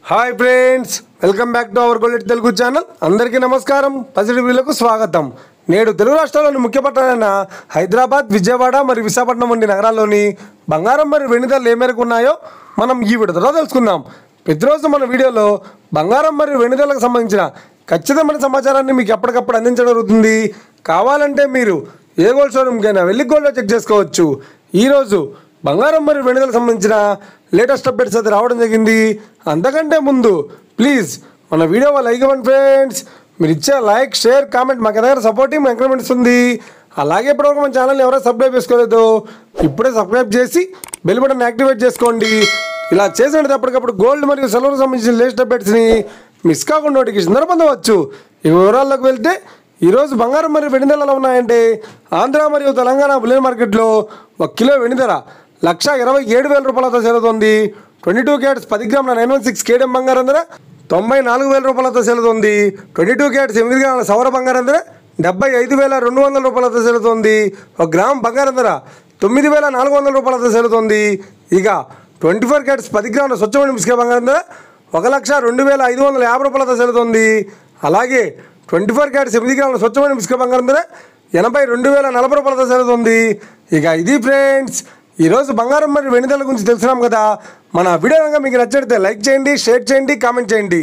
Hi friends, welcome back to our gold Telugu channel. అందరికీ నమస్కారం. పసిడివిలకు స్వాగతం. నేడు తెలుగు రాష్ట్రాల్లోని ముఖ్య పట్టణాలైన హైదరాబాద్, విజయవాడ మరియు విశాఖపట్నం వంటి నగరాల్లోని బంగారం మరియు వెండి ధరలు ఏ మేరకు ఉన్నాయో మనం ఈ వీడియోలో తెలుసుకుందాం. ప్రతిరోజు మన వీడియోలో బంగారం మరియు వెండి ధరలకు సంబంధించిన ఖచ్చితమైన సమాచారాన్ని మీకు ఎప్పటికప్పుడు అందించడం జరుగుతుంది. కావాలంటే మీరు ఏ గోల్డ్ షోరూమ్కైనా వెళ్ళి గోల్డ్లో చెక్ చేసుకోవచ్చు. ఈరోజు బంగారం మరియు వెండి ధరలకు సంబంధించిన లేటెస్ట్ అప్డేట్స్ అయితే రావడం జరిగింది. అంతకంటే ముందు ప్లీజ్ మన వీడియో లైక్ ఇవ్వండి ఫ్రెండ్స్. మీరు ఇచ్చే లైక్, షేర్, కామెంట్ మాకు దగ్గర సపోర్టింగ్ ఎంకరేజ్మెంట్ ఇస్తుంది. అలాగే ఇప్పటివరకు మన ఛానల్ని ఎవరైనా సబ్స్క్రైబ్ చేసుకోలేదు ఇప్పుడే సబ్స్క్రైబ్ చేసి బెల్ బటన్ యాక్టివేట్ చేసుకోండి. ఇలా చేసినట్టు ఎప్పటికప్పుడు గోల్డ్ మరియు సిల్వర్కి సంబంధించిన లేటెస్ట్ అప్డేట్స్ని మిస్ కాకుండా నోటిఫికేషన్ ద్వారా పొందవచ్చు. ఈ వివరాల్లోకి వెళ్తే ఈరోజు బంగారం మరియు వెండి ధరలు ఎలా ఉన్నాయంటే, ఆంధ్ర మరియు తెలంగాణ బులియన్ మార్కెట్లో 1 కిలో వెండి ధర 1,27,000 రూపాయలతో చేరుతుంది. 22 క్యారెట్స్ 10 గ్రాముల 916 కేడియం బంగారం ధర 94,000 రూపాయలతో చేరుతుంది. 22 క్యారెట్స్ 8 గ్రాముల సౌర బంగారం ధర 75,200 రూపాయలతో చేరుతుంది. 1 గ్రామ్ బంగారం ధర 9,400 రూపాయలతో చేరుతుంది. ఇక 24 క్యారెట్స్ 10 గ్రాముల స్వచ్ఛమైన మిస్కే బంగారం ధర 1,02,550 రూపాయలతో చేరుతుంది. అలాగే 24 క్యారెట్స్ 8 గ్రాముల స్వచ్ఛమైన మిస్కే బంగారం ధర 82,040 రూపాయలతో చేరుతుంది. ఇక ఇది ఫ్రెండ్స్ ఈరోజు బంగారం మరియు వెండి ధరల గురించి తెలుసుకున్నాం కదా. మన వీడియో కనుక మీకు నచ్చితే లైక్ చేయండి, షేర్ చేయండి, కామెంట్ చేయండి.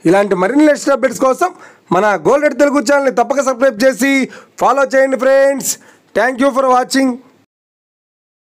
ఇలాంటి మరిన్ని లేటెస్ట్ అప్డేట్స్ కోసం మన గోల్డ్ తెలుగు ఛానల్ని తప్పక సబ్స్క్రైబ్ చేసి ఫాలో చేయండి friends. Thank you for watching.